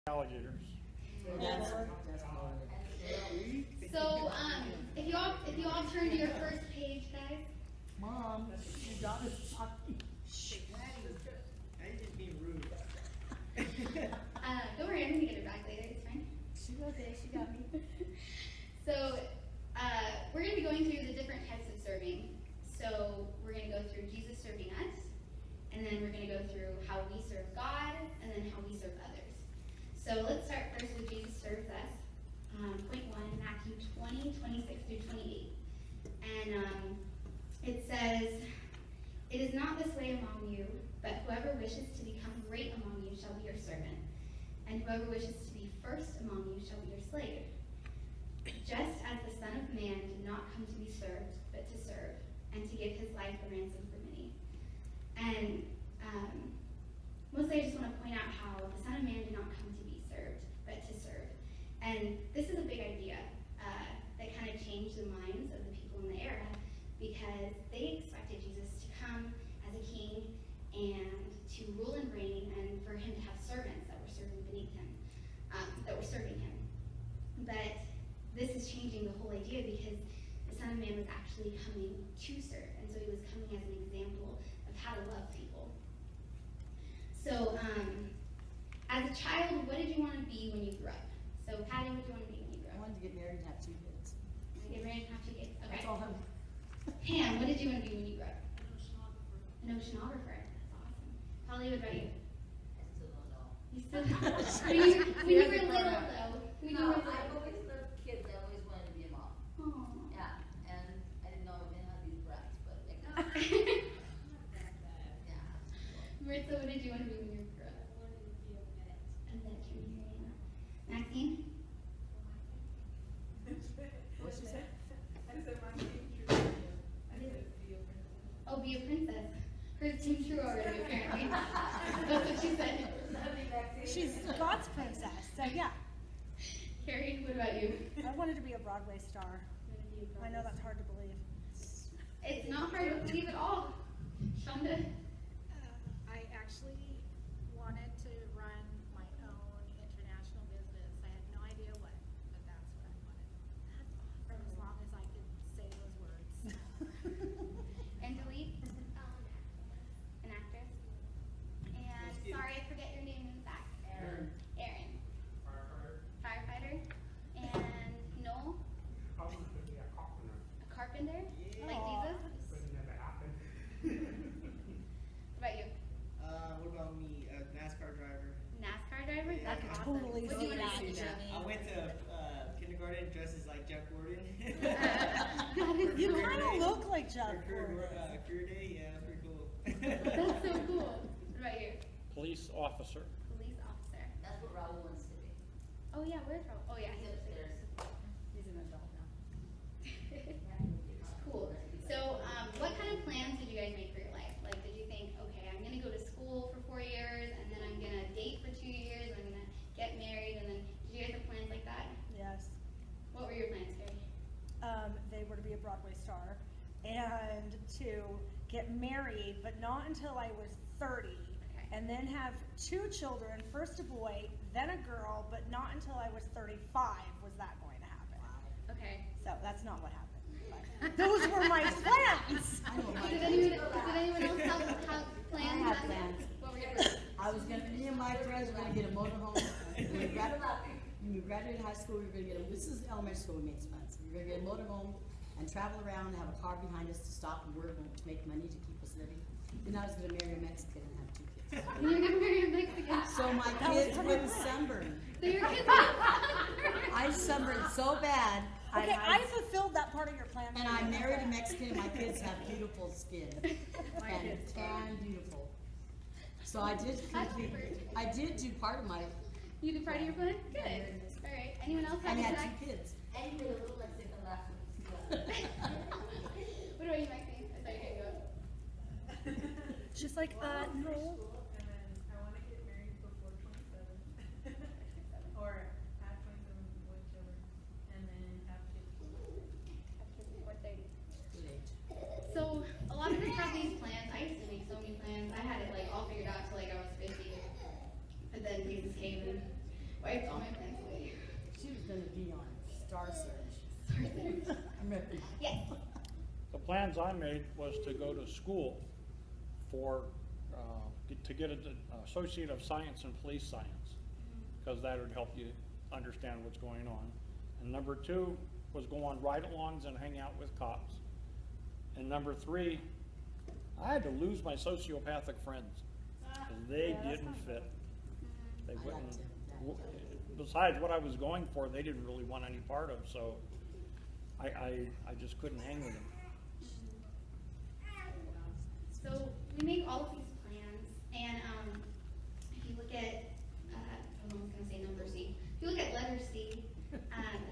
alligators. So, if you all turn to your first page, guys. Mom, your daughter's talking. I didn't mean rude. Don't worry, I'm gonna get it back later. It's fine. She's okay. She got me. So, we're gonna be going through the different types of serving. So, we're gonna go through Jesus serving us, and then we're gonna go through how we serve God, and then how we serve others. So, let's start first with Jesus serves us. Point 1, Matthew 20, 26 through 28. And it says, "It is not this way among you, but whoever wishes to become great among you shall be your servant, and whoever wishes to be first among you shall be your slave. Just as the Son of Man did not come to be served, but to serve, and to give his life a ransom for many." And mostly I just want to point out how the Son of Man did not come to be served, but to serve. And this is a big idea that kind of changed the minds of the people in the era, because they expected Jesus to come as a king and to rule and reign, and for him to have servants that were serving beneath him, that were serving him. But this is changing the whole idea, because the Son of Man was actually coming to serve, and so he was coming as an example of how to love people. So, as a child, what did you want to be when you grew up? So, Patty, what do you want to be when you grew I up? wanted to get married and have 2 kids. Get married and have 2 kids. Okay. That's all I'm. Pam, what did you want to be when you grew up? An oceanographer. That's awesome. Holly, what about you? I still don't know. You still when you were little, though. When you No, were I've little. always loved kids. I always wanted to be a mom. Aw. Yeah, and I didn't know I was gonna have these brats, but yeah. Maritza, what did you want to be when you grew up? I wanted to be a vet. A veterinarian. Maxine? What'd she say? I said my teacher. I said be a princess. Oh, be a princess. Hers came true already, apparently. That's what she said. She's God's princess, so yeah. Carrie, what about you? I wanted to be a Broadway star. I know that's hard to believe. It's not hard to believe at all. Shonda? I actually wanted to run my own international business. I had no idea what, but that's what I wanted. For as long as I could say those words. And delete? An actress? And sorry, I forget your name in the back. Aaron. Aaron. Firefighter. Firefighter. And Noel? I was going to be a carpenter, A carpenter? Yeah. Like Jesus? but it never happened. What about you? What about me? NASCAR driver. NASCAR driver? Yeah. That's I awesome. totally What do you see want to that, be? Jimmy. I went to kindergarten dressed as like Jeff Gordon. You kind of look like Jeff Gordon. Career day, yeah, that's pretty cool. That's so cool. What about you? Police officer. Police officer. That's what Raul wants to be. Oh yeah, where's Rob? Oh yeah, He's he's upstairs. upstairs. He's an adult now. Cool. So, what kind of plans did you guys make for your life? Like, did you think, okay, I'm gonna go to school for 4 years, and then I'm gonna date for 2 years, and I'm gonna get married, and then did you guys have plans like that? Yes. What were your plans, Carrie? They were to be a Broadway star and to get married, but not until I was 30. Okay. And then have 2 children, first a boy, then a girl, but not until I was 35 was that going to happen. Okay. So that's not what happened. But those were my plans. I know my Did anyone else have plans? I had plans. What were your plans? Me and my friends were gonna get a motorhome. When we graduated high school, we were gonna this is elementary school, we made friends. We were gonna get a motorhome and travel around and have a car behind us to stop and work and to make money to keep us living. Then I was gonna marry a Mexican and have 2 kids. You're gonna marry a Mexican. So my kids wouldn't sunburn. So your kids are I sunburned so bad. Okay, I fulfilled that part of your plan. And I married a Mexican and my kids have beautiful skin. And tan, beautiful. So I did complete, I did do part of my, You did part of your plan? Good. All right. Anyone else have and had any 2 kids. And you made a little like second last week. What about you, Maxine? I thought you could go. She's like, no. And then I want to get married before 27. Or at 27, whichever. And then have kids. Have kids before 30. Good age. So a lot of us have these plans. I used to make so many plans. I had it like all figured out till like I was 50. But then Jesus came and wiped all my plans away. She was gonna be on Star Search. Sorry. Remember? Yes. The plans I made was to go to school for, to get an Associate of Science in Police Science, because that would help you understand what's going on. And number 2 was go on ride-alongs and hang out with cops. And number 3, I had to lose my sociopathic friends, because they Yeah, that's didn't not fit. They I got wouldn't, to. besides what I was going for, they didn't really want any part of, so I just couldn't hang with them. So we make all of these plans, and if you look at, I was going to say number C. If you look at letter C, it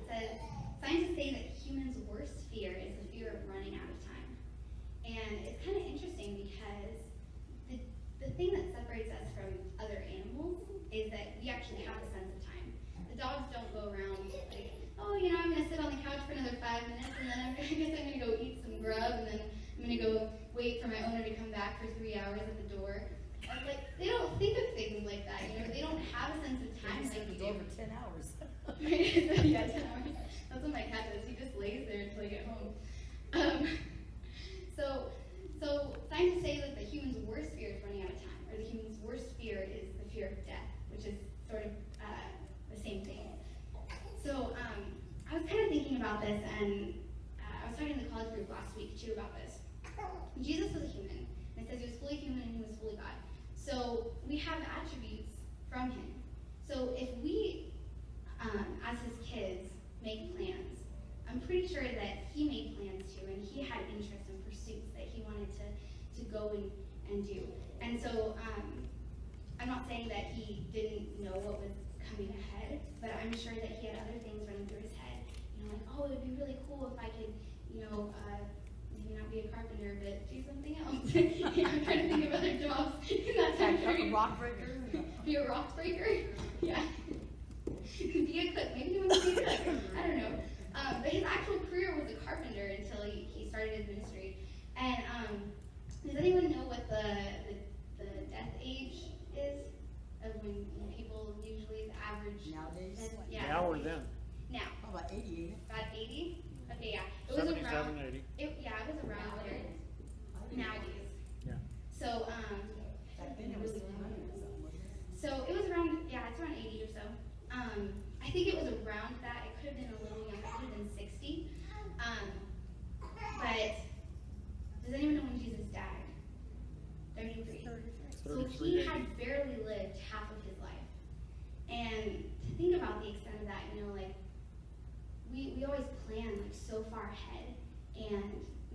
says, scientists say that humans' worst fear is the fear of running out of time. And it's kind of interesting because the thing that separates us from other animals is that we actually have a sense of time. The dogs don't go around like, oh, you know, I'm going to sit on the couch for another 5 minutes, and then I guess I'm going to go eat some grub, and then I'm going to go wait for my owner to come back for 3 hours at the door. And, like, they don't think of things like that, you know, they don't have a sense of time They like we stayed do. over 10 hours. Yeah, 10 hours. That's what my cat does. He just lays there until I get home. So scientists say that the human's worst fear is running out of time, or the human's worst fear is the fear of death, which is sort of the same thing. So I was kind of thinking about this, and I was talking to the college group last week too about this. Jesus was a human, and it says he was fully human and he was fully God. So we have attributes from him. So if we, as his kids, make plans, I'm pretty sure that he made plans too, and he had interests and pursuits that he wanted to go and do. And so I'm not saying that he didn't know what was coming ahead, but I'm sure that he had other things running through his head. You know, like, oh, it would be really cool if I could, you know, maybe not be a carpenter, but do something else. I'm trying to think of other jobs in that time Like a period. rock breaker. Be a rock breaker? Yeah. Be a cook. Maybe he wants to be a cook. I don't know. But his actual career was a carpenter until he started his ministry. And does anyone know what the death age is of when people usually the average? Nowadays? Yeah. Now or then? Now. How about 88? About 80? Okay, yeah. It was 77, around. 80. It was around there. Nowadays. Yeah. So Back then it was 300 or something, wasn't it? So it was around, yeah, it's around 80 or so. I think it was around that. It could have been a little younger. It could have been 60. But does anyone know when Jesus died? 33. So 33, he had barely lived half of his life. And to think about the extent of that, you know, like, we always plan like so far ahead. And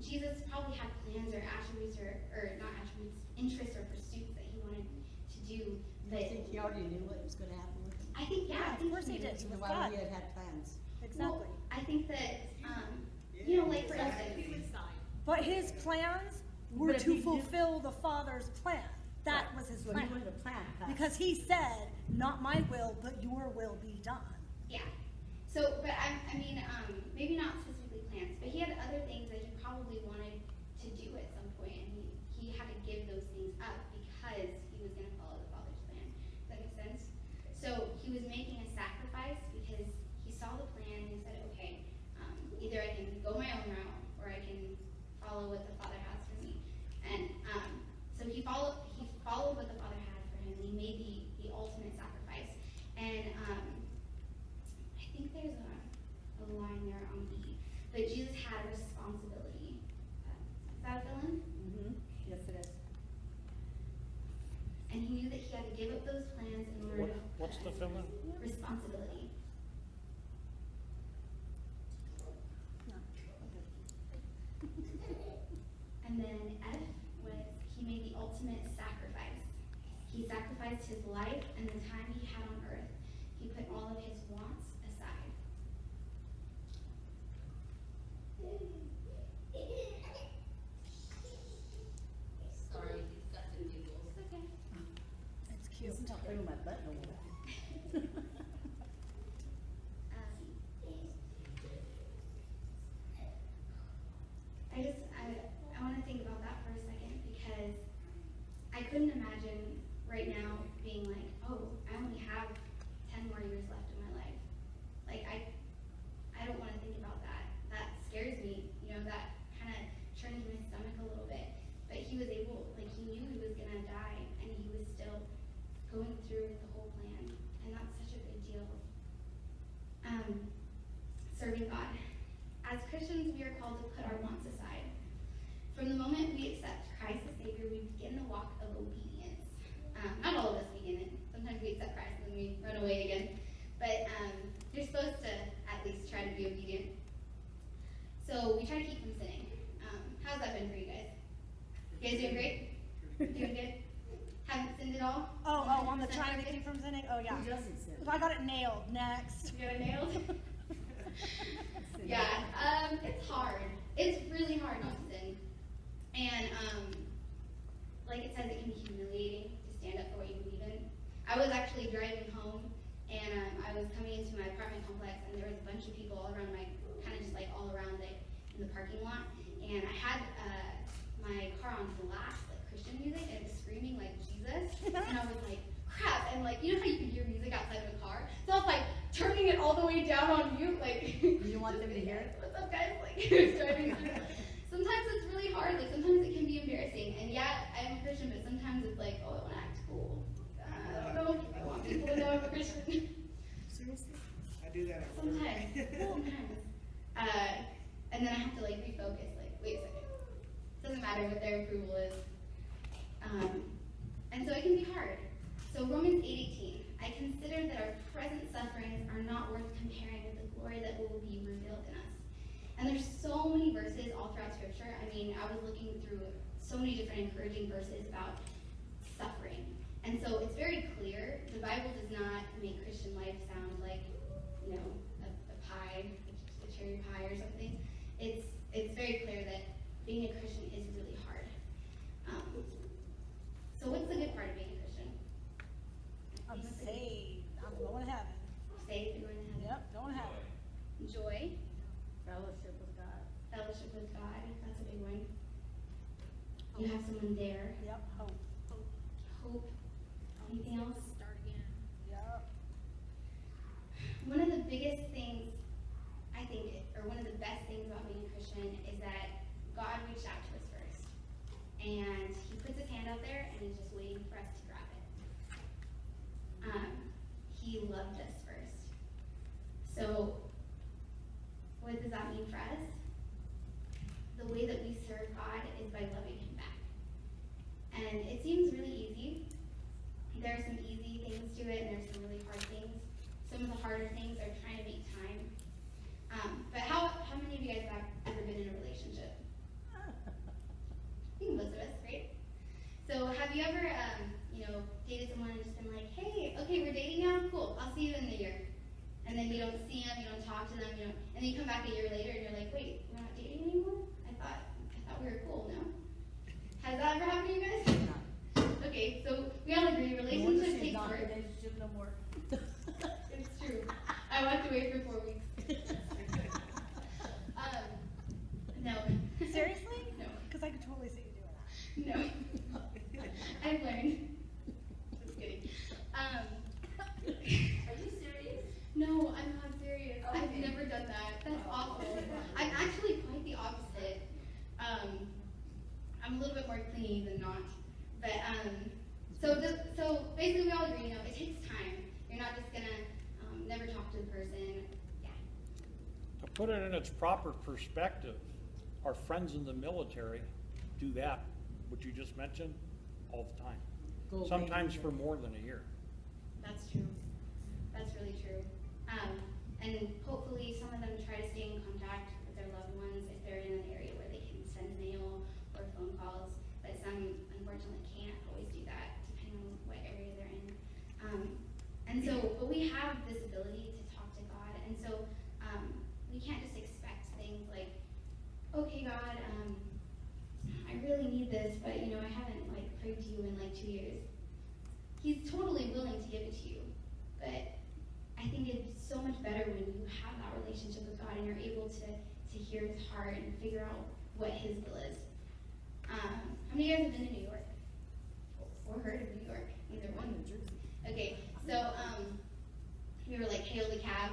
Jesus probably had plans or attributes or not attributes, interests or pursuits that he wanted to do. I think he already knew what was going to happen with him. I think, yeah, I Of think course he knew. did. He was Why God. would he have had plans? Exactly. Well, I think that, you know, like for instance, But his plans were But if to he did- fulfill the Father's plan. That was his So he plan. wanted a plan. Because he said, not my will, but your will be done. yeah. So, but I mean, maybe not specifically plans, but he had other things that he probably wanted to do at some point, and he had to give those things up because he was going to follow the Father's plan. Does that make sense? So he was making a sacrifice because he saw the plan and he said, okay, either I can go my own route or I can follow what the Father has for me. And so he followed what the Father had for him, and he made the ultimate sacrifice. And I think there's a line there on B, but Jesus had a responsibility. Is that a fill-in? Mm-hmm. Yes, it is. And he knew that he had to give up those plans in order to What's the fill-in? responsibility. And then F was he made the ultimate sacrifice. He sacrificed his life and the time he had on earth. He put all of his wants aside. Sorry, he's got the giggles. It's okay. It's cute. He's not playing with my butt no more. I want to think about that for a second because I couldn't imagine right now being like, oh, I only have 10 more more years left in my life. Like, I don't want to think about that. That scares me. You know, that kind of churns my stomach a little bit. But he was able, like, he knew he was going to die, and he was still going through with the whole plan. And that's such a big deal. Serving God. As Christians, we are called to put our wants aside. From the moment we accept Christ as Savior, we begin the walk of obedience. Not all of us begin it. Sometimes we accept Christ and then we run away again. But you're supposed to at least try to be obedient. So we try to keep from sinning. How's that been for you guys? You guys doing great? Doing good? Haven't sinned at all? Oh, on the trying to keep from sinning? Oh, yeah. Who doesn't sin? I got it nailed. Next. You got it nailed? Yeah, it's hard. It's really hard not to sin. And, like it says, it can be humiliating to stand up for what you believe in. I was actually driving home, and I was coming into my apartment complex, and there was a bunch of people all around my, kind of just like all around it in the parking lot. And I had my car on blast, like Christian music, and it was screaming like Jesus. And I was like, crap. And like, you know how you can hear music outside of a car? So I was like turning it all the way down on mute, like. You want them to hear it? What's up, guys? Like, driving through. Sometimes it's really hard. Like, sometimes it can be embarrassing. And yeah, I'm a Christian, but sometimes it's like, oh, I want to act cool. I don't know if I want people to know I'm a Christian. Seriously? I do that at work. Sometimes. And then I have to like refocus. Like, wait a second. Doesn't matter what their approval is. And so it can be hard. So Romans 8:18. I consider that our present sufferings are not worth comparing with the glory that will be revealed in us. And there's so many verses all throughout Scripture. I mean, I was looking through so many different encouraging verses about suffering. And so it's very clear. The Bible does not make Christian life sound like, you know, a pie, a cherry pie or something. It's very clear that being a Christian is really hard. So what's the good part of being a Christian? I'm saved. I'm going to heaven. Saved, you're going to heaven. Yep, going to heaven. Joy, Fellowship with God. fellowship with God. That's a big one. You have someone there. Yep, hope. Hope. Anything else? Start again. Yep. One of the biggest things, I think, or one of the best things about being a Christian is that God reached out to us first. And he puts his hand out there and he's just waiting for us to grab it. He loved us first. So, what does that mean for us? The way that we serve God is by loving him back. And it seems really easy. There are some easy things to it, and there's some really hard things. Some of the harder things are trying to make time. But how many of you guys have ever been in a relationship? I think most of us, right? So have you ever, dated someone and just been like, hey, okay, we're dating now? Cool, I'll see you in a year. And then you don't see them, you don't talk to them, and then you come back a year later and you're like, wait, we're not dating anymore? I thought we were cool, no? Has that ever happened to you guys? Okay, so we all agree relationships take work. Relationship no more. It's true. I walked away for 4 weeks. No. Seriously? No. Because I could totally see you doing that. No. I've learned. Just kidding. Are you serious? No, I'm not serious. Okay. I've never done that. That's awful. I'm actually quite the opposite. I'm a little bit more clingy than not. But so basically we all agree, it takes time. You're not just gonna never talk to the person. Yeah. To put it in its proper perspective, our friends in the military do that, what you just mentioned, all the time. Go Sometimes away. for more than a year. That's true. That's really true. And hopefully some of them try to stay in contact with their loved ones if they're in an area where they can send mail or phone calls. But some unfortunately can't always do that depending on what area they're in. But we have this ability to talk to God. And so we can't just expect things like, okay, God, I really need this, but I haven't prayed to you in 2 years. He's totally willing to give it to you, but I think it's so much better when you have that relationship with God and you're able to hear his heart and figure out what his will is. How many of you guys have been to New York? Or heard of New York? Either one. New Jersey. Okay, so we were like, hail the cab.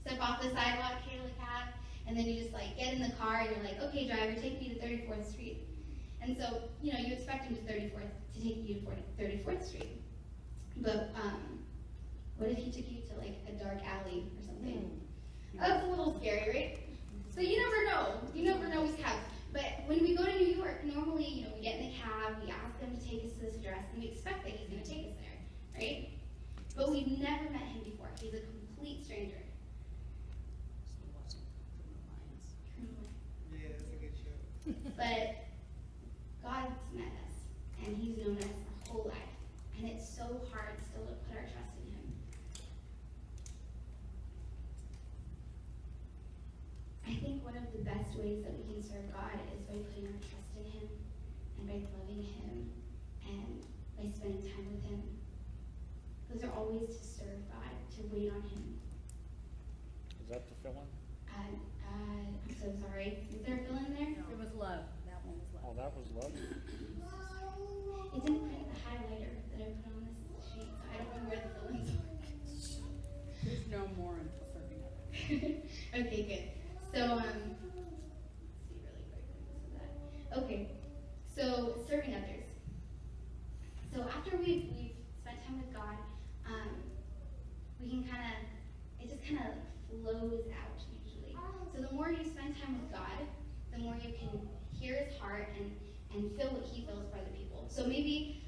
Step off the sidewalk, hail the cab. And then you just like get in the car and you're like, okay, driver, take me to 34th Street. And so, you know, you expect him to take you to 34th Street. But what if he took you to like a dark alley or something? That's a little scary, right? So you never know. You never know with cabs. But when we go to New York, normally, you know, we get in the cab, we ask him to take us to this address, and we expect that he's going to take us there, right? But we've never met him before. He's a complete stranger. Yeah, that's a good show. But God's met us, and he's known us our whole life. And it's so hard still to put our trust in him. I think one of the best ways that we can serve God is by putting our trust in him, and by loving him, and by spending time with him. Those are all ways to serve God, to wait on him. Is that the fill-in? I'm so sorry. Is there a fill in there? It was love. That one was Oh, love. that was love. It didn't print the highlighter that I put on this sheet, so I don't know where the fill-ins are. There's no more until serving others. Okay, good. So, let's see really quickly. This is that. Okay, so serving others. So after we've spent time with God, we can it just kind of flows out usually. So the more you spend time with God, the more you can hear his heart and feel what he feels for other people. So maybe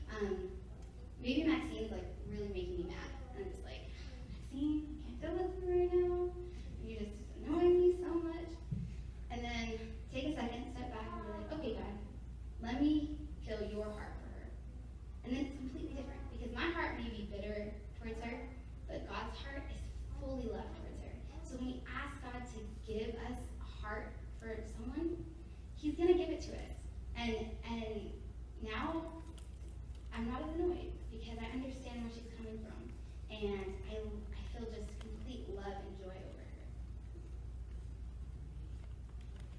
Maxine's like really making me mad. And I'm just like, Maxine, I can't feel with you right now. You're just annoying me so much. And then take a second, step back, and be like, okay, God, let me feel your heart for her. And then it's completely different because my heart may be bitter towards her, but God's heart is fully love towards her. So when we ask God to give us a heart for someone, he's going to give it to us. And now I'm not as annoyed because I understand where she's coming from. And I feel just complete love and joy over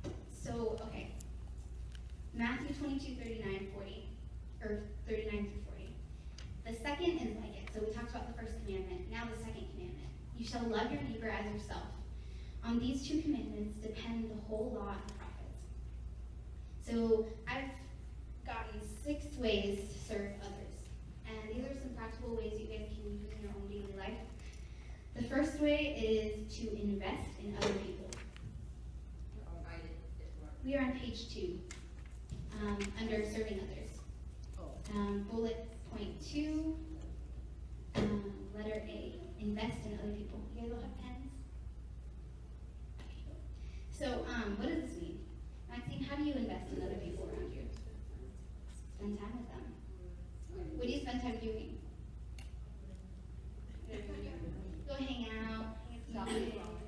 her. So, okay. Matthew 22:39-40, or 39 through 40. The second is like it. So we talked about the first commandment. Now the second commandment. You shall love your neighbor as yourself. On these two commandments depend the whole law and the prophets. So I've gotten 6 ways to serve others. And these are some practical ways you guys can use in your own daily life. The first way is to invest in other people. We are on page 2, under serving others. Bullet point 2, letter A, invest in other people. You guys all have pens? Okay. So, what does this mean? Maxine, how do you invest in other people around you? Spend time with them. What do you spend time doing? Go hang out,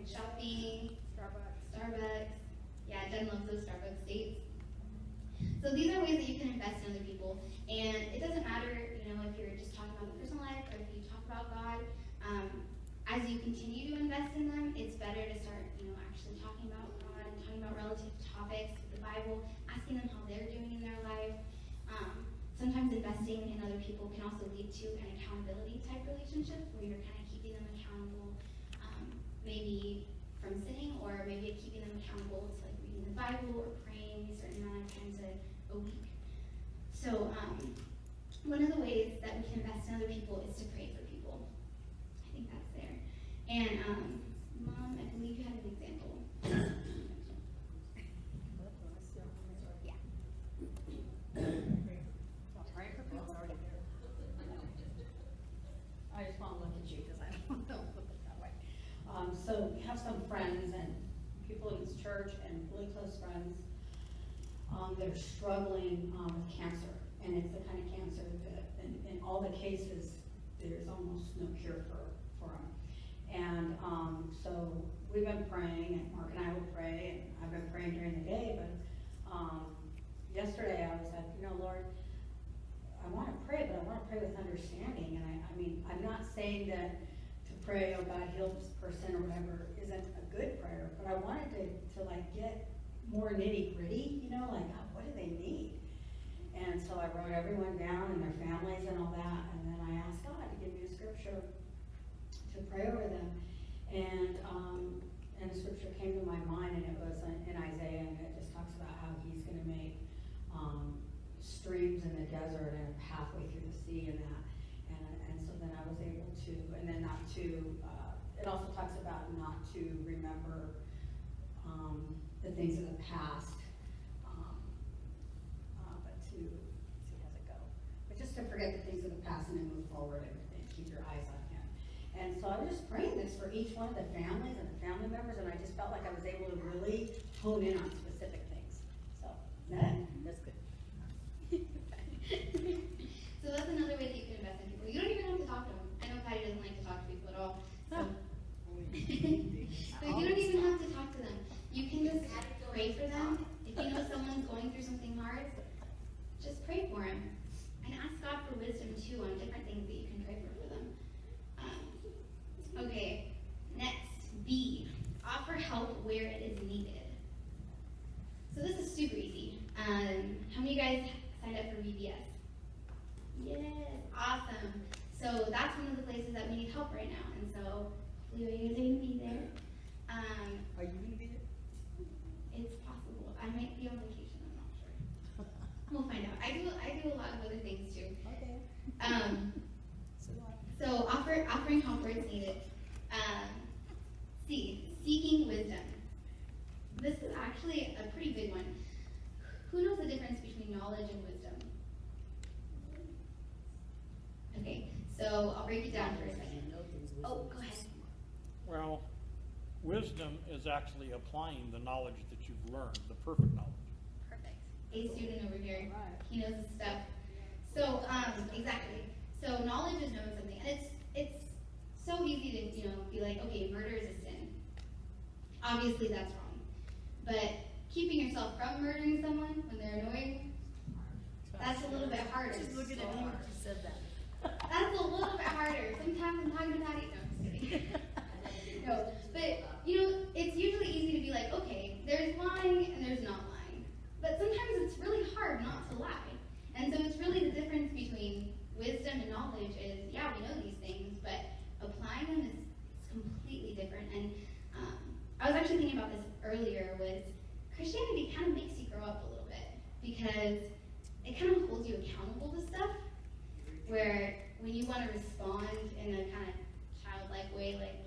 shopping, Starbucks. Yeah, Jen loves those Starbucks dates. So these are ways that you can invest in other people. And it doesn't matter, you know, if you're just talking about the personal life or if you talk about God. As you continue to invest in them, it's better to start, you know, actually talking about God and talking about relative topics, the Bible, asking them how they're doing in their life. Sometimes investing in other people can also lead to an accountability type relationship where you're kind of keeping them accountable, maybe from sinning, or maybe keeping them accountable to like reading the Bible or praying a certain amount of times a week. So one of the ways that we can invest in other people is to pray for people. I think that's there. And Mom, I believe you had an example. I just want to look at you because I don't know look it that way. So we have some friends and people in this church and really close friends that are struggling with cancer. And it's the kind of cancer that in all the cases, there's almost no cure for them. And so we've been praying, and Mark and I will pray, and I've been praying during the day, but yesterday I was like, you know, Lord, I want to pray, but I want to pray with understanding. And I mean, I'm not saying that to pray, oh God, heal this person or whatever, isn't a good prayer, but I wanted to like get more nitty gritty, you know, like what do they need? And so I wrote everyone down and their families and all that, and then I asked God to give me a scripture to to pray over them. And a scripture came to my mind, and it was in Isaiah, and it just talks about how he's going to make streams in the desert and a pathway through the sea and that. And so then I was able to, and then not to, it also talks about not to remember the things of the past, but to, let's see, how's it go? But just to forget the things of the past and then move forward and keep your eyes on him. And so I was just praying this for each one of the families and the family members, and I just felt like I was able to really hone in on specific things. So, is that it? That's good. So that's another way that you can invest in people. You don't even have to talk to them. I know Patty doesn't like to talk to people at all. So, so you don't even have to talk to them. You can just pray for them. If you know someone's going through something hard, just pray for them. And ask God for wisdom too on different things that you can pray for them. Okay, next, B, offer help where it is needed. So this is super easy. How many of you guys signed up for VBS? Yes, awesome. So that's one of the places that we need help right now, and so hopefully you guys are going to be there. Are you going to be there? It's possible. I might be on vacation, I'm not sure. We'll find out. I do a lot of other things too. Okay. So offering help where it's needed. C, seeking wisdom. This is actually a pretty big one. Who knows the difference between knowledge and wisdom? Okay, so I'll break it down for a second. Oh, go ahead. Well, wisdom is actually applying the knowledge that you've learned, the perfect knowledge. Perfect. A student over here. Right. He knows his stuff. So, exactly. So knowledge is knowing something, and it's so easy to be like, okay, murder is a sin. Obviously, that's wrong. But keeping yourself from murdering someone when they're annoying, that's a little bit harder. Just looking at him, she said that. That's a little bit harder. Sometimes I'm talking to Patty. No, I'm just kidding. No, but it's usually easy to be like, okay, there's lying and there's not lying. But sometimes it's really hard not to lie. And so it's really the difference between wisdom and knowledge is, yeah, we know these things, but applying them is completely different. And I was actually thinking about this earlier, was Christianity kind of makes you grow up a little bit because it kind of holds you accountable to stuff, where when you want to respond in a kind of childlike way, like,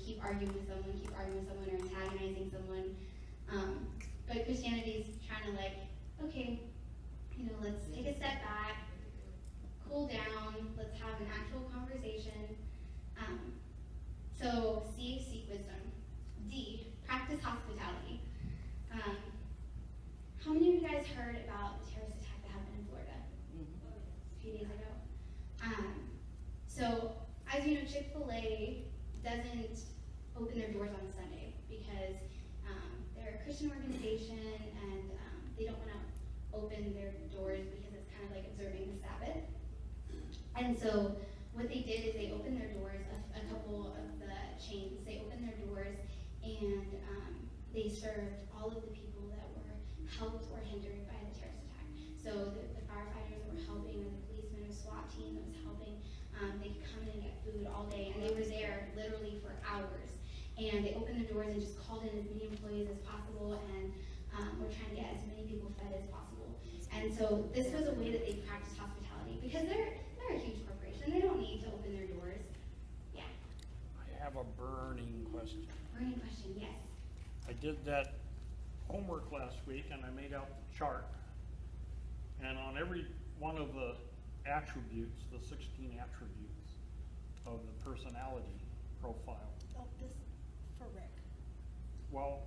keep arguing with someone or antagonizing someone, but Christianity's trying to okay, let's take a step back, cool down, let's have an actual conversation. So C, seek wisdom. D, practice hospitality. How many of you guys heard about the terrorist attack that happened in Florida a few days ago? So, as you know, Chick-fil-A doesn't open their doors on Sunday because they're a Christian organization and they don't want to open their doors because it's kind of like observing the Sabbath. And so what they did is they opened their doors, a couple of the chains, they opened their doors and they served all of the people that were helped or hindered by the terrorist attack. So the firefighters that were helping, or the policemen or SWAT team that was helping, they could come in and get food all day, and they were there literally for hours. And they opened the doors and just called in as many employees as possible, and were trying to get as many people fed as possible. And so this was a way that they practiced hospitality, because they're a huge corporation. They don't need to open their doors. Yeah. I have a burning question. Burning question, yes. I did that homework last week and I made out the chart. And on every one of the attributes, the 16 attributes of the personality profile. Oh, this for Rick. Well,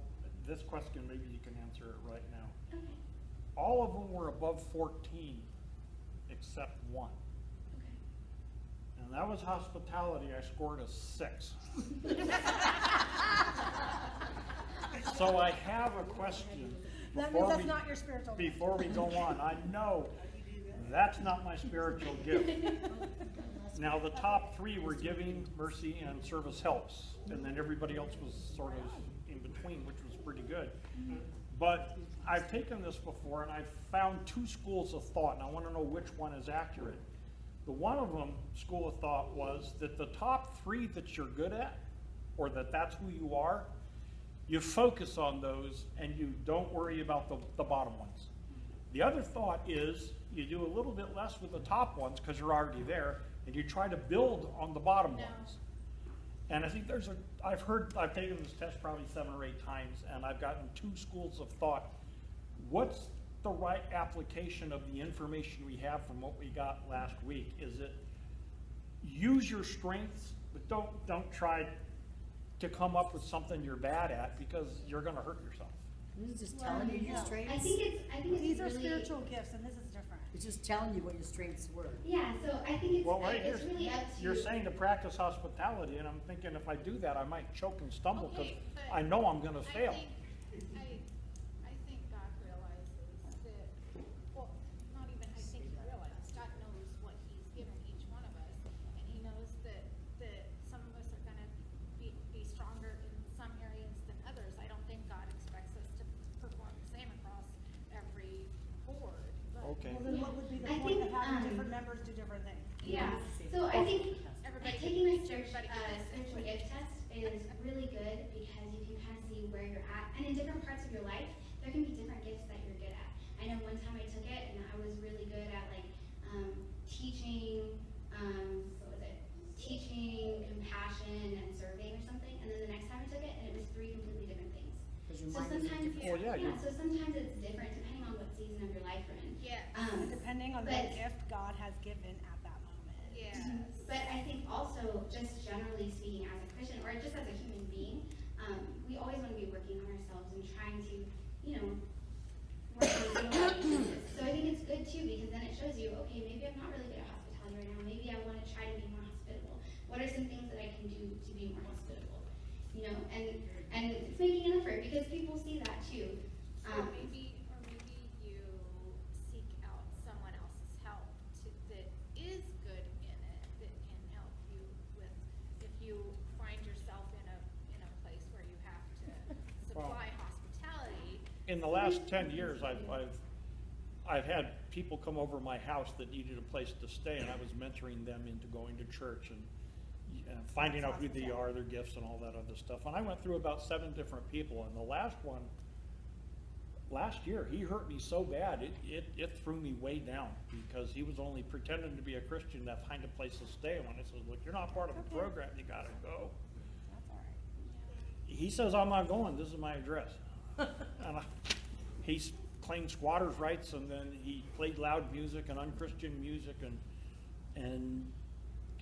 this question, maybe you can answer it right now. Okay. All of them were above 14 except one. Okay. And that was hospitality. I scored a 6. So I have a question That means before that's we, not your spiritual gift. before we go on. I know that's not my spiritual gift. Now the top 3 were giving, mercy, and service helps. And then everybody else was sort of in between, which was pretty good. But I've taken this before and I've found 2 schools of thought, and I want to know which one is accurate. The one of them, school of thought, was that the top 3 that you're good at, or that's who you are, you focus on those and you don't worry about the bottom ones. The other thought is you do a little bit less with the top ones because you're already there, and you try to build on the bottom ones. And I think I've taken this test probably 7 or 8 times, and I've gotten 2 schools of thought. What's the right application of the information we have from what we got last week? Is it use your strengths, but don't try to come up with something you're bad at, because you're gonna hurt yourself. This is just telling you your I strengths. think it's These are really, spiritual gifts, and this is different. It's just telling you what your strengths were. yeah, so I think it's, Well, right it's here, really up to you're you. saying to practice hospitality, and I'm thinking if I do that, I might choke and stumble, because Okay, but I know I'm gonna fail. I think God realizes that, well, not even I think he realizes, God knows what he's given each one of us, and he knows that some of us are gonna be stronger in some areas than others. I don't think God expects us to perform the same across every board, but Okay. Well, then what would be the I point of think, having different members do different things? Yeah, so I think everybody taking the gets everybody spiritual gift test is really good because you can kind of see where you're at. And in different parts of your life, there can be different gifts that you're good at. I know one time I took it and I was really good at like teaching, what was it? Teaching, compassion, and serving or something. And then the next time I took it and it was 3 completely different things. 'Cause your So mind is sometimes, different. Well, yeah, so sometimes it's different depending on what season of your life you're in. yes, Depending on But- what gift God has given at that moment. yes. But I think also, just generally speaking as a Christian, or just as a human being, we always want to be working on ourselves and trying to, work on some of our weaknesses. So I think it's good too, because then it shows you, okay, maybe I'm not really good at hospitality right now. Maybe I want to try to be more hospitable. What are some things that I can do to be more hospitable? And it's making an effort, because people see that too. Or maybe you seek out someone else's help that is good in it, that can help you with, if you find yourself in a place where you have to supply hospitality. In the last 10 years, I've had people come over my house that needed a place to stay, and I was mentoring them into going to church and finding out who they are, their gifts, and all that other stuff. And I went through about 7 different people, and the last one, last year, he hurt me so bad, it threw me way down, because he was only pretending to be a Christian to find a place to stay. And when I said, look, you're not part of the program, you gotta go. That's all right. He says, I'm not going, this is my address. And he claimed squatters' rights, and then he played loud music and unchristian music, and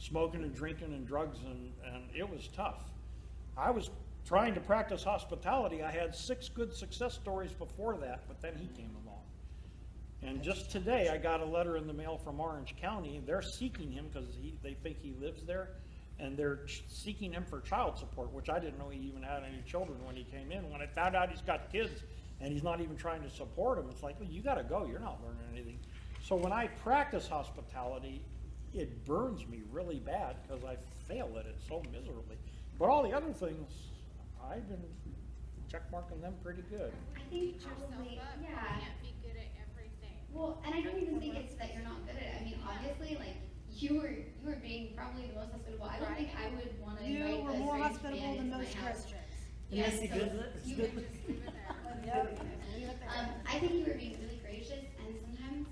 smoking and drinking and drugs, and it was tough. I was trying to practice hospitality. I had 6 good success stories before that, but then he came along. And just today, I got a letter in the mail from Orange County. They're seeking him because they think he lives there, and they're seeking him for child support, which I didn't know he even had any children when he came in. When I found out he's got kids and he's not even trying to support them, it's like, well, you got to go. You're not learning anything. So when I practice hospitality, it burns me really bad because I fail at it so miserably. But all the other things, I've been checkmarking them pretty good. I think Beat yourself probably, up. You yeah. can't be good at everything. Well, and I don't even think it's that you're not good at it. I mean, obviously, like, you were being probably the most hospitable. I don't think I would want to You invite were a more strange hospitable man than into my most house. Christians. Unless Yeah, he so does it. you Just would leave it there. Yep, leave it there. I think you were being really gracious, and sometimes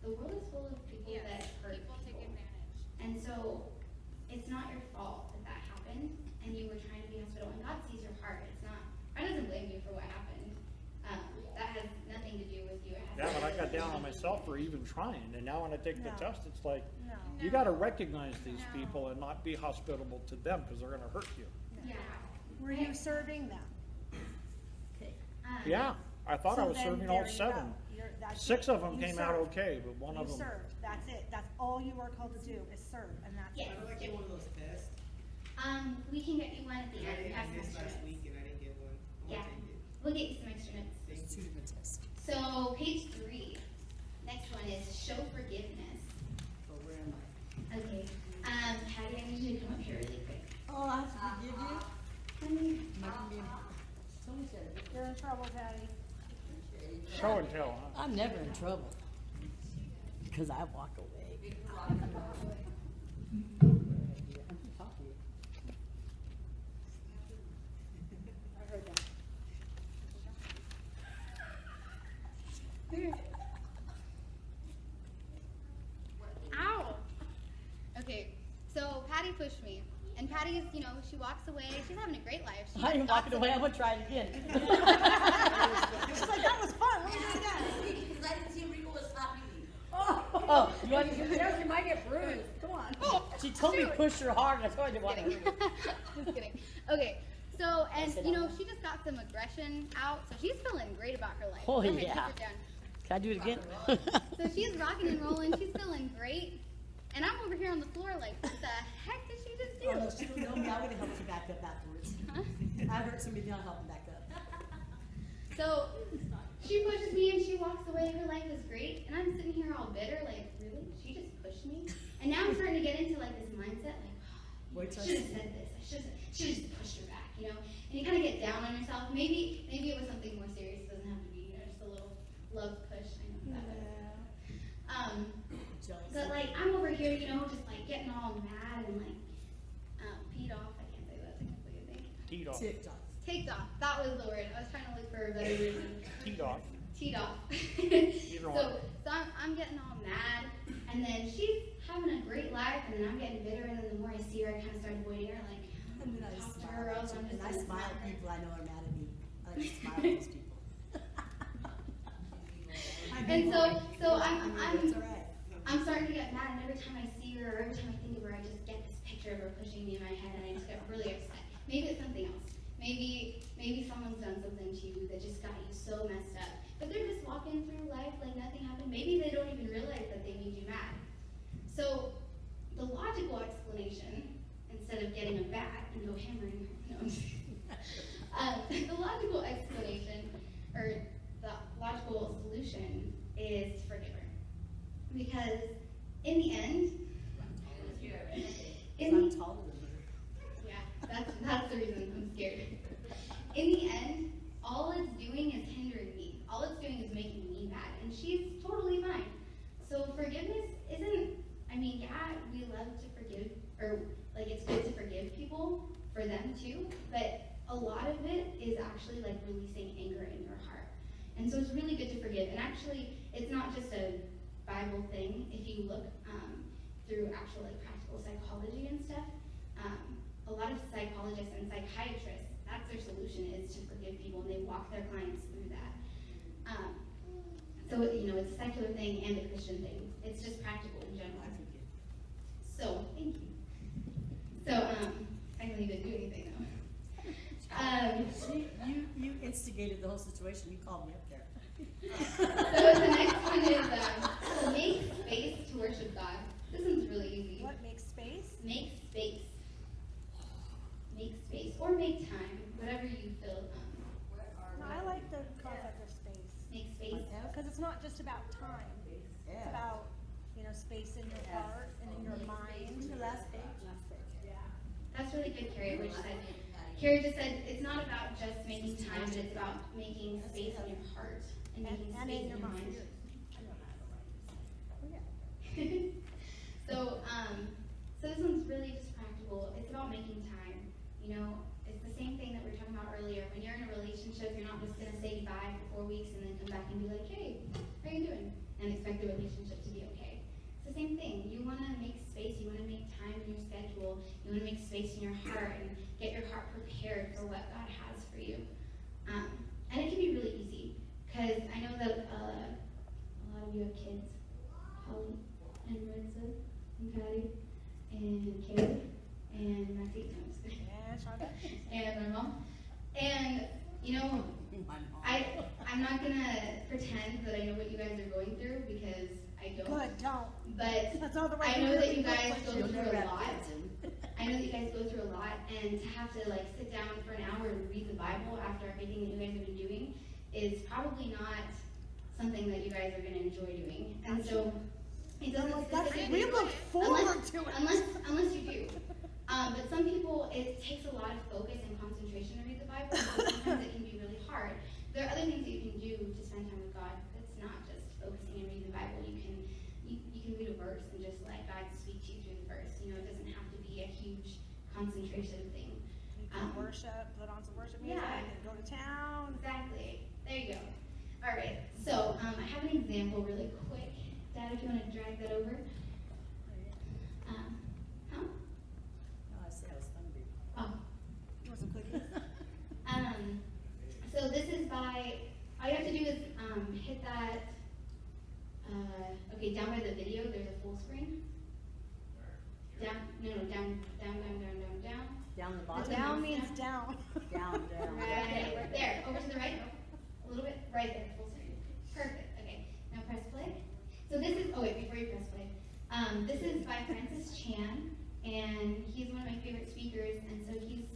the world is full of people Yes, that hurt people take advantage. And so, it's not your fault that happened, and you were trying to be hospitable, and God sees your heart. It's not, God doesn't blame you for what happened. That has nothing to do with you. It has Yeah, to but I do got with down on you. myself for even trying, and now when I take the No. test, it's like, No. you got to recognize these No. people and not be hospitable to them, because they're going to hurt you. Yeah. Were you serving them? Okay. Yeah, I thought I So was then serving all there you 7. go. That's 6 it. of them You came out served. okay, but one of You them. served. That's it. That's all you are called to do is serve, and that's Yeah. How do I get one of those tests? We can get you one at the I end. We didn't have I some missed extra last notes. week and I didn't get one. I Yeah. want to take it. We'll get you some extra notes. Thank It's 2 you. different tests. So, page 3. Next one is show forgiveness. So where am I? Okay. Patty, I need you to come up here really quick. Oh, I have to forgive you? Someone said it. You're in trouble, Patty. Show and tell, huh? I'm never in trouble. Because I walk away. I heard that. Ow! Okay, so Patty pushed me. And Patty's, you know, she walks away. She's having a great life. She I ain't stops walking away. I'm gonna try it again. She's like, that was fun. Let me do that. Because I didn't see Rico was slapping me. Oh, you want to? Yes, you might get bruised. Come on. She told me push her hard. I told her I didn't want to hurt her. Just kidding. Okay, so, and, you know, she just got some aggression out, so she's feeling great about her life. Oh, Go ahead, yeah. keep it down. Can I do it again? So she's rocking and rolling. She's feeling great. And I'm over here on the floor like, what the heck did she just do? Oh, no, she don't know me. I would have helped you back up afterwards. Huh? I heard somebody not helping back up. So she pushes me and she walks away. Her life is great. And I'm sitting here all bitter, like, really? She just pushed me? And now I'm starting to get into like this mindset, like, oh, Wait till I I should have see. said this. I should have just pushed her back, you know? And you kind of get down on yourself. Maybe it was something more serious. It doesn't have to be, you know, just a little love push. I know that. Jealous. But like I'm over here, you know, just like getting all mad and like peed off. I can't say that technically, I think. Teed off. TikTok. Ticked off. That was the word. I was trying to look for a better reason. Teed off. Teed off. Either one. So I'm getting all mad, and then she's having a great life, and then I'm getting bitter, and then the more I see her, I kind of start avoiding her, like And then I talk to smile. her, or else I'm just And I gonna smile smack at her. people I know are mad at me. I like to smile at those people. And so I'm It's all right. I'm starting to get mad, and every time I see her, or every time I think of her, I just get this picture of her pushing me in my head, and I just get really upset. Maybe it's something else. Maybe someone's done something to you that just got you so messed up. But they're just walking through life like nothing happened. Maybe they don't even realize that they made you mad. So the logical explanation, instead of getting a bat and go hammering her, no, I'm just kidding. The logical explanation, or the logical solution, is to forgive her. Because in the end, I'm taller than her. yeah, that's the reason I'm scared. In the end, all it's doing is hindering me. All it's doing is making me mad, and she's totally fine. So forgiveness isn't, I mean, yeah, we love to forgive, or like it's good to forgive people for them too, but a lot of it is actually like releasing anger in your heart. And so it's really good to forgive. And actually, it's not just a Bible thing. If you look through actual like practical psychology and stuff, a lot of psychologists and psychiatrists, that's their solution, is to forgive people, and they walk their clients through that. So you know, it's a secular thing and a Christian thing. It's just practical in general. I forgive. So thank you. So I don't need to do anything though. You instigated the whole situation. You called me up there. So the next one is make space to worship God. This one's really easy. What makes space? Make space. Make space, or make time, whatever you feel. No, I like the concept of space. Make space. Because it's not just about time. It's Yeah. about, you know, space in your heart and in your mind. The last page. That's really good, Carrie. Which said, Carrie just said it's not about just making time, but it's about making space in your heart and making And space in your mind. So, so this one's really just practical. It's about making time. You know, it's the same thing that we were talking about earlier. When you're in a relationship, you're not just going to say goodbye for 4 weeks and then come back and be like, hey, how you doing? And expect the relationship to be okay. It's the same thing. You want to make space. You want to make time in your schedule. You want to make space in your heart and get your heart prepared for what God has for you. And it can be really easy, because I know that a lot of you have kids. Holly and Maritza and Patty and Carrie and Maxie. No, I'm just kidding. Yeah, Shonda. And my mom. And, you know, I'm not going to pretend that I know what you guys are going through, because I don't. Good, don't. But That's all the right I know word. that you guys go You'll through never a have lot. kids in. I know that you guys go through a lot, and to have to like sit down for an hour and read the Bible after everything that you guys have been doing is probably not something that you guys are going to enjoy doing. And so it doesn't We look forward to it. unless you do. But some people, it takes a lot of focus and concentration to read the Bible, and sometimes it can be really hard. There are other things that you can do to spend time with God. It's not just focusing and reading the Bible. You concentration thing. You can worship, put on some worship music, Yeah. and go to town. Exactly. There you go. All right. So I have an example really quick. Dad, if you want to drag that over. Huh? No, I said I was hungry. Oh. You want some cookies? So this is by, all you have to do is hit that, okay, down by the video, there's a full screen. Down, no, down. Down the The bottom? Down means down. Down. Right there, over to the right, a little bit, right there, full screen. Perfect, okay. Now press play. So this is, oh wait, before you press play. This is by Francis Chan, and he's one of my favorite speakers, and so he's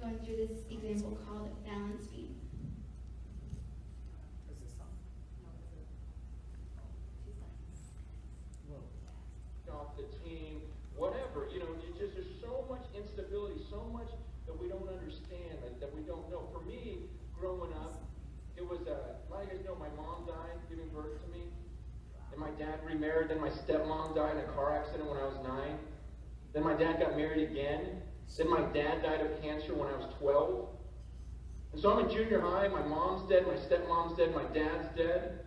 going through this example called balance beam. Where's the song? Whoa. Off the team, whatever, you know, it's just, there's so much instability, so much that we don't understand, that we don't know. For me, growing up, it was, a lot of you guys know my mom died giving birth to me, and my dad remarried, then my stepmom died in a car accident when I was 9, then my dad got married again, then my dad died of cancer when I was 12, and so I'm in junior high, my mom's dead, my stepmom's dead, my dad's dead.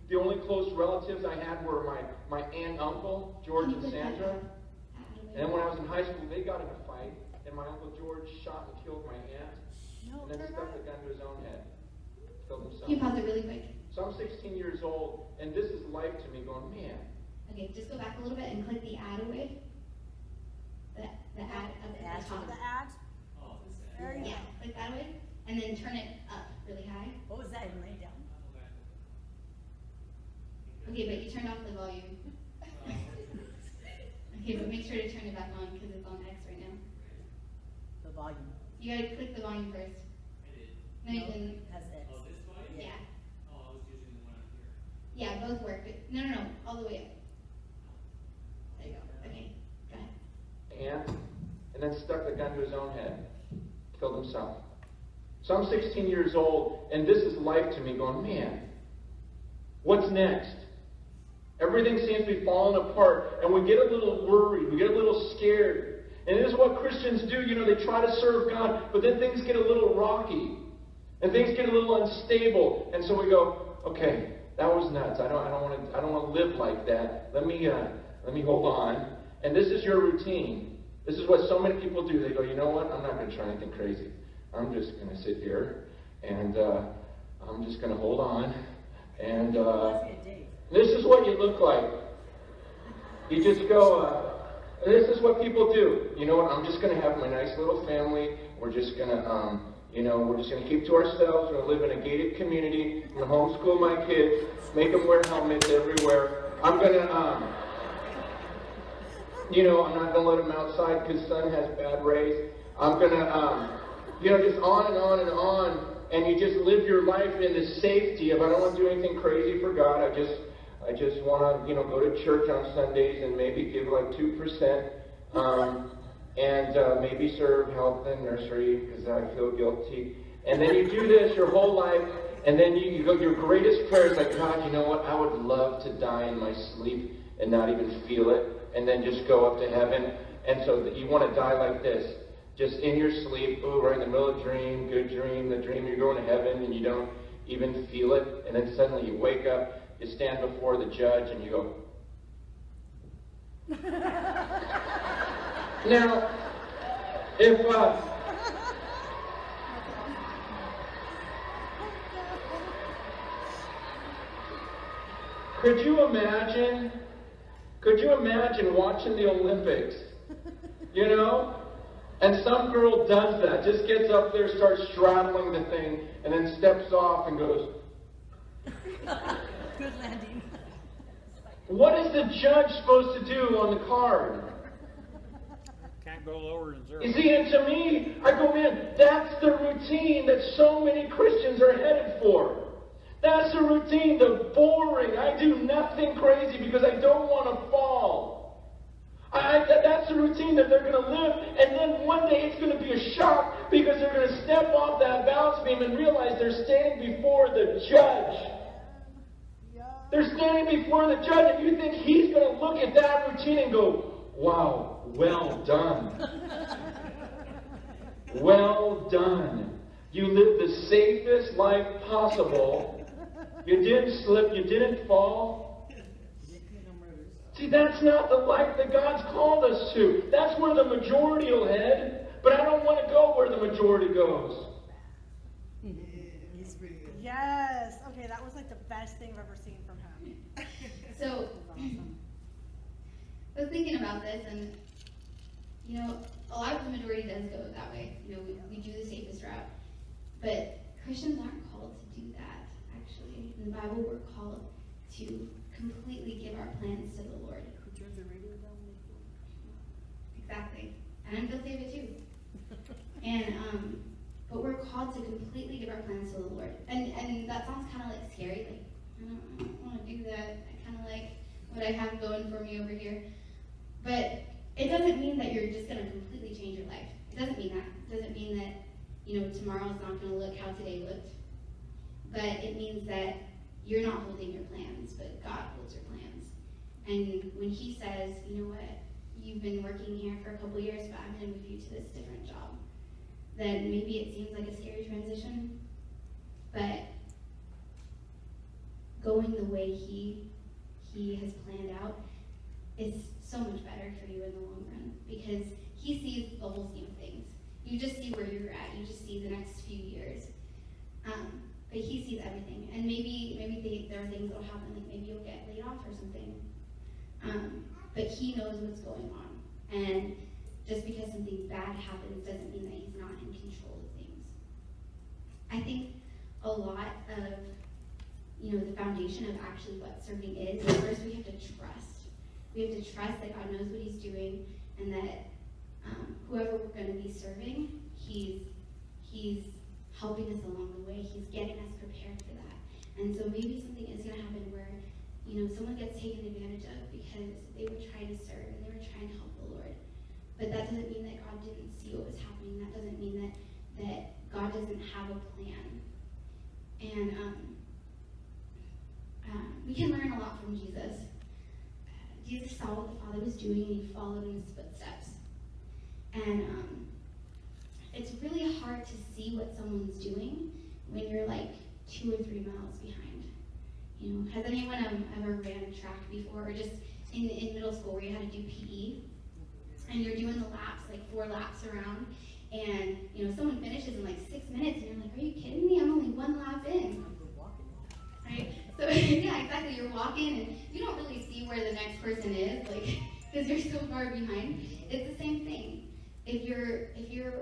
The only close relatives I had were my aunt and uncle, George and Sandra. And then when I was in high school, they got in a fight, and my uncle George shot and killed my aunt, and then stuck the gun to his own head, killed himself. Can you pause it really quick? So I'm 16 years old, and this is life to me going, man. Okay, just go back a little bit and click the ad away. The ad at the top. The ads? There you go. Yeah, click that away, and then turn it up really high. What was that? And lay down? Okay, but you turned off the volume. Okay, but make sure to turn it back on because it's on X right now. The volume. You gotta click the volume first. I did. No, you No, didn't. it has X. Oh, this volume? Yeah. Oh, I was using the one up here. Yeah, both work. But no, all the way up. There you go. Okay, go ahead. And then stuck the gun to his own head, killed himself. So I'm 16 years old, and this is life to me going, man, what's next? Everything seems to be falling apart, and we get a little worried, we get a little scared. And this is what Christians do, you know, they try to serve God, but then things get a little rocky, and things get a little unstable, and so we go, okay, that was nuts. I don't want to live like that. Let me hold on. And this is your routine. This is what so many people do. They go, you know what? I'm not going to try anything crazy. I'm just going to sit here, and I'm just going to hold on, and this is what you look like. You just go, this is what people do. You know what? I'm just going to have my nice little family. We're just going to, we're just going to keep to ourselves. We're going to live in a gated community. I'm going to homeschool my kids, make them wear helmets everywhere. I'm going to, I'm not going to let them outside because sun has bad rays. I'm going to, just on and on and on. And you just live your life in the safety of, I don't want to do anything crazy for God. I just want to, go to church on Sundays and maybe give like 2%, and maybe serve health and nursery because I feel guilty. And then you do this your whole life, and then you go, your greatest prayer is like, God, you know what? I would love to die in my sleep and not even feel it, and then just go up to heaven. And so you want to die like this, just in your sleep, right in the middle of a dream, good dream, the dream you're going to heaven, and you don't even feel it, and then suddenly you wake up. You stand before the judge and you go. Now, if could you imagine watching the Olympics, and some girl does that, just gets up there, starts straddling the thing, and then steps off and goes. Good landing. What is the judge supposed to do on the card? Can't go lower than 0. You see, and to me, I go, man, that's the routine that so many Christians are headed for. That's the routine, the boring, I do nothing crazy because I don't want to fall. That's the routine that they're going to live, and then one day it's going to be a shock because they're going to step off that balance beam and realize they're standing before the judge. They're standing before the judge, and you think he's going to look at that routine and go, Wow, well done. Well done. You lived the safest life possible. You didn't slip, you didn't fall. See, that's not the life that God's called us to. That's where the majority will head. But I don't want to go where the majority goes. He's pretty good. Yes. Okay, that was like the best thing I've ever seen from him. So, I was thinking about this, and you know, a lot of the majority does go that way. You know, we do the safest route, but Christians aren't called to do that. Actually, in the Bible, we're called to completely give our plans to the Lord. Who turns the radio down? Exactly, and I'm guilty of it too. And but we're called to completely give our plans to the Lord, and that sounds kind of like scary. Like I don't want to do that. I kind of like what I have going for me over here. But it doesn't mean that you're just going to completely change your life. It doesn't mean that. It doesn't mean that, you know, tomorrow's not going to look how today looked. But it means that you're not holding your plans, but God holds your plans. And when he says, you know what, you've been working here for a couple years, but I'm going to move you to this different job, then maybe it seems like a scary transition, but going the way he has planned out is so much better for you in the long run, because he sees the whole scheme of things. You just see where you're at. You just see the next few years. But he sees everything. And maybe there are things that will happen, like maybe you'll get laid off or something. But he knows what's going on. And just because something bad happens doesn't mean that he's not in control of things. I think a lot of, you know, the foundation of actually what serving is first we have to trust. We have to trust that God knows what he's doing, and that whoever we're going to be serving, he's helping us along the way. He's getting us prepared for that. And so maybe something is going to happen where, you know, someone gets taken advantage of because they were trying to serve and they were trying to help the Lord. But that doesn't mean that God didn't see what was happening. That doesn't mean that God doesn't have a plan. And we can learn a lot from Jesus. Jesus saw what the Father was doing, and he followed in his footsteps. And it's really hard to see what someone's doing when you're like 2 or 3 miles behind. You know, has anyone ever ran track before, or just in middle school where you had to do PE, and you're doing the laps, like 4 laps around, and you know someone finishes in like 6 minutes, and you're like, are you kidding me? I'm only 1 lap in. Right? So yeah, exactly. You're walking, and you don't really see where the next person is, like, because you're so far behind. It's the same thing. If you're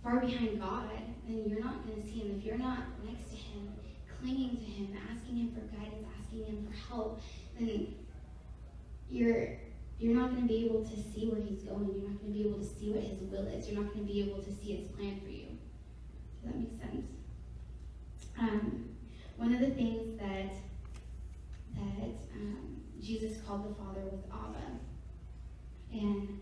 far behind God, then you're not going to see him. If you're not next to him, clinging to him, asking him for guidance, asking him for help, then you're not going to be able to see where he's going. You're not going to be able to see what his will is. You're not going to be able to see his plan for you. Does that make sense? One of the things that Jesus called the Father was Abba. And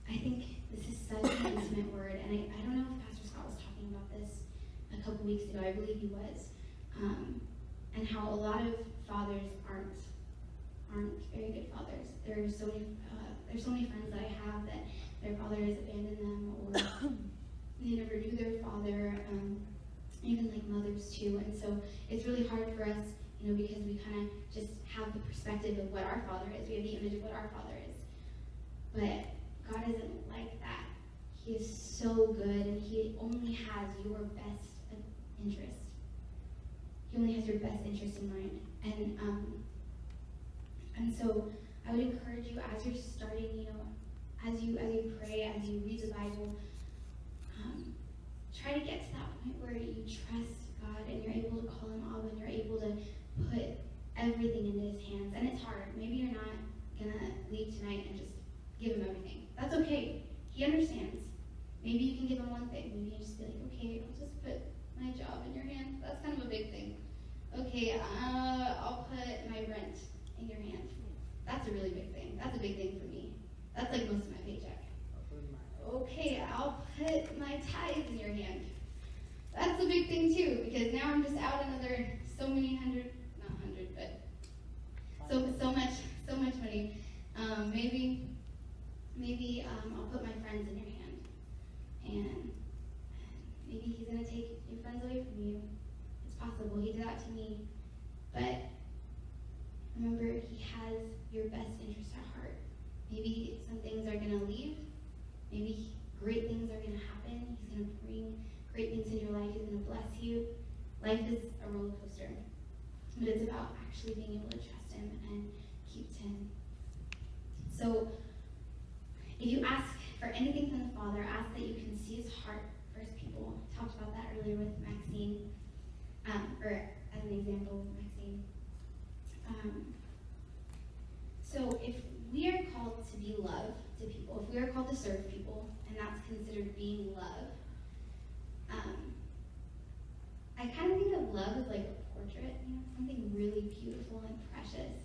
I think this is such an intimate word. And I don't know if Pastor Scott was talking about this a couple weeks ago. I believe he was. And how a lot of fathers aren't very good fathers. There's so many friends that I have that their father has abandoned them, or they never knew their father. Even like mothers too. And so it's really hard for us, you know, because we kind of just have the perspective of what our Father is. We have the image of what our Father is. But God isn't like that. He is so good, and he only has your best interest. He only has your best interest in mind. And so I would encourage you, as you're starting, you know, as you pray, as you read the Bible, try to get to that point where you trust God and you're able to call him Abba, and you're able to put everything into his hands. And it's hard. Maybe you're not going to leave tonight and just give him everything. That's okay. He understands. Maybe you can give him one thing. Maybe you just be like, okay, I'll just put my job in your hands. That's kind of a big thing. Okay, I'll put my rent in your hand. That's a really big thing. That's a big thing for me. That's like most of my paycheck. Okay, I'll put my tithes in your hand. That's a big thing too, because now I'm just out another so many hundred, not hundred, but so much money. Maybe maybe I'll put my friends in your hand, and maybe he's gonna take your friends away from you. It's possible. He did that to me. But remember, he has your best interest at heart. Maybe some things are gonna leave. Maybe great things are gonna happen. He's gonna bring great things in your life. He's gonna bless you. Life is a roller coaster, but it's about actually being able to trust him and keep to him. So, if you ask for anything from the Father, ask that you can see his heart for his people. I talked about that earlier with Maxine, or as an example with Maxine. So if we are called to be love to people, if we are called to serve people, and that's considered being love, I kind of think of love as like a portrait, something really beautiful and precious.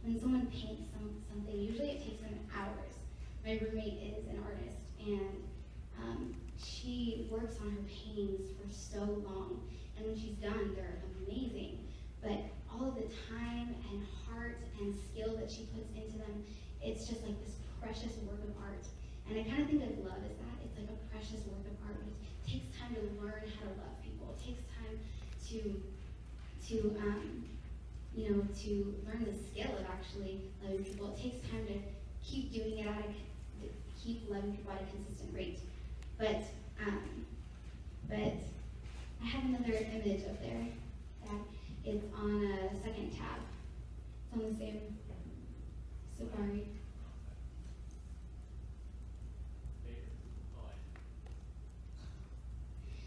When someone paints something, usually it takes them hours. My roommate is an artist, and she works on her paintings for so long, and when she's done, they're amazing. But all of the time and heart and skill that she puts into them, it's just like this precious work of art. And I kind of think of love as that. It's like a precious work of art. It takes time to learn how to love people. It takes time to learn the skill of actually loving people. It takes time to keep doing it keep loving people at a consistent rate. But I have another image up there. It's on a second tab. It's on the same Safari.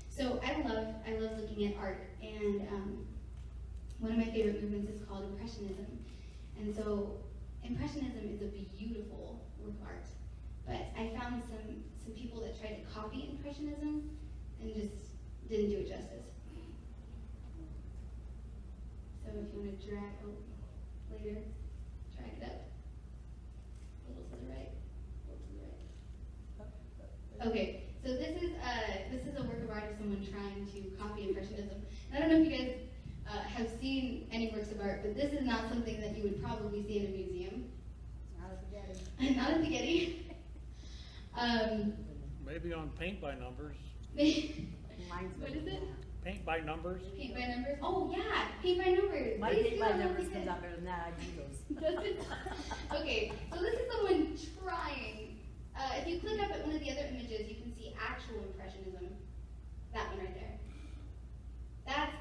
So I love looking at art, and one of my favorite movements is called Impressionism. And so Impressionism is a beautiful work of art, but I found some people that tried to copy Impressionism and just didn't do it justice. So if you want to drag later, drag it up. A little to the right, a little to the right. Okay, so this is a work of art of someone trying to copy Impressionism. And I don't know if you guys have seen any works of art, but this is not something that you would probably see in a museum. Not at the Getty. Not at the Getty. Maybe on paint by numbers. What is it? Paint by numbers. Paint by numbers? Oh yeah, paint by numbers. My These paint two by are numbers really comes good. out better than that. I do those. Does it? Okay, so this is someone trying. If you click up at one of the other images, you can see actual Impressionism. That one right there. That's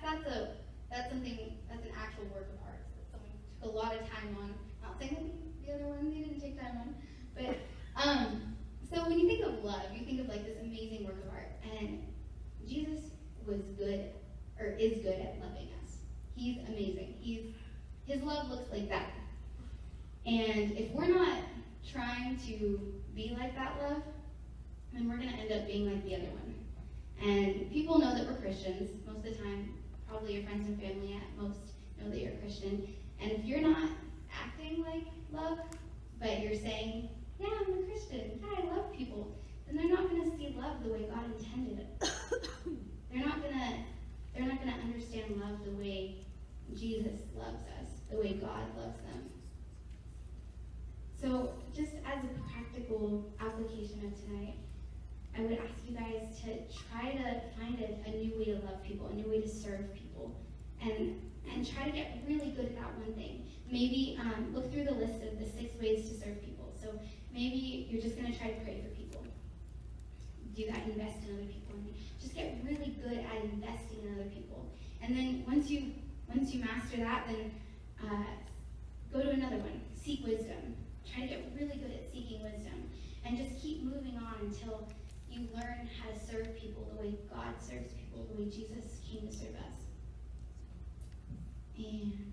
an actual work of art that someone took a lot of time on. Not saying that the other one they didn't take time on, but so when you think of love, you think of like this amazing work of art, and Jesus was good, or is good at loving us. He's amazing. His love looks like that. And if we're not trying to be like that love, then we're going to end up being like the other one. And people know that we're Christians most of the time. Probably your friends and family at most know that you're a Christian. And if you're not acting like love, but you're saying, yeah, I'm a Christian, yeah, I love people, then they're not going to see love the way God intended it. They're not gonna understand love the way Jesus loves us, the way God loves them. So just as a practical application of tonight, I would ask you guys to try to find a new way to love people, a new way to serve people, and try to get really good at that one thing. Maybe look through the list of the 6 ways to serve people. So maybe you're just going to try to pray for people. Do that, invest in other people. And just get really good at investing in other people. And then once you master that, then go to another one. Seek wisdom. Try to get really good at seeking wisdom. And just keep moving on until you learn how to serve people the way God serves people, the way Jesus came to serve us. And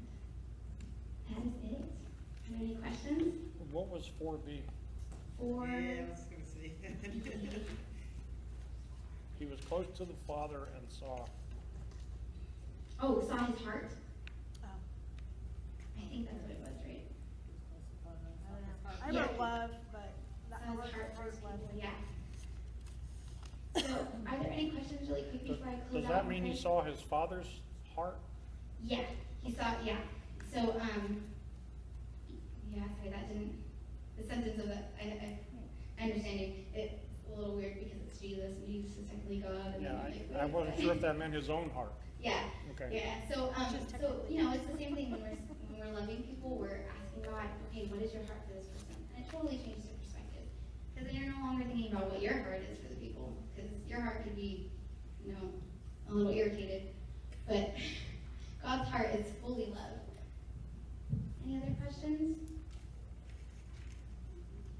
that is it. Are there any questions? What was 4B? Yeah, I was gonna say. He was close to the Father and saw. Oh, saw his heart? Oh. I think that's what it was, right? I Yeah. wrote love, but that Saw his word heart for was people, love. yeah. So, are there any questions really quick before I close Does out? that and mean he pray? saw his Father's heart? Yeah, he saw, yeah. So, yeah, sorry, that didn't, the sentence of it, I know wasn't sure if that meant his own heart. Yeah. Okay. Yeah. So, it's the same thing when we're loving people. We're asking God, okay, what is your heart for this person? And it totally changes the perspective, because then you're no longer thinking about what your heart is for the people, because your heart could be, a little irritated, but God's heart is fully love. Any other questions?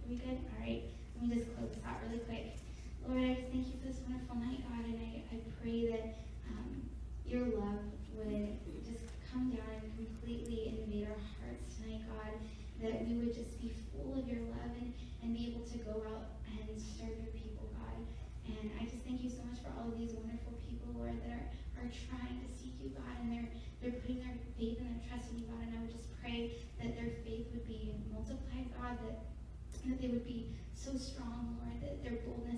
Are we good? All right. Let me just close this out really quick. Lord, I just thank you for this wonderful night, God, and I pray that your love would just come down and completely invade our hearts tonight, God, that we would just be full of your love and be able to go out and serve your people, God. And I just thank you so much for all of these wonderful people, Lord, that are trying to seek you, God, and they're putting their faith and their trust in you, God, and I would just pray that their faith would be multiplied, God, that they would be so strong, Lord, that their boldness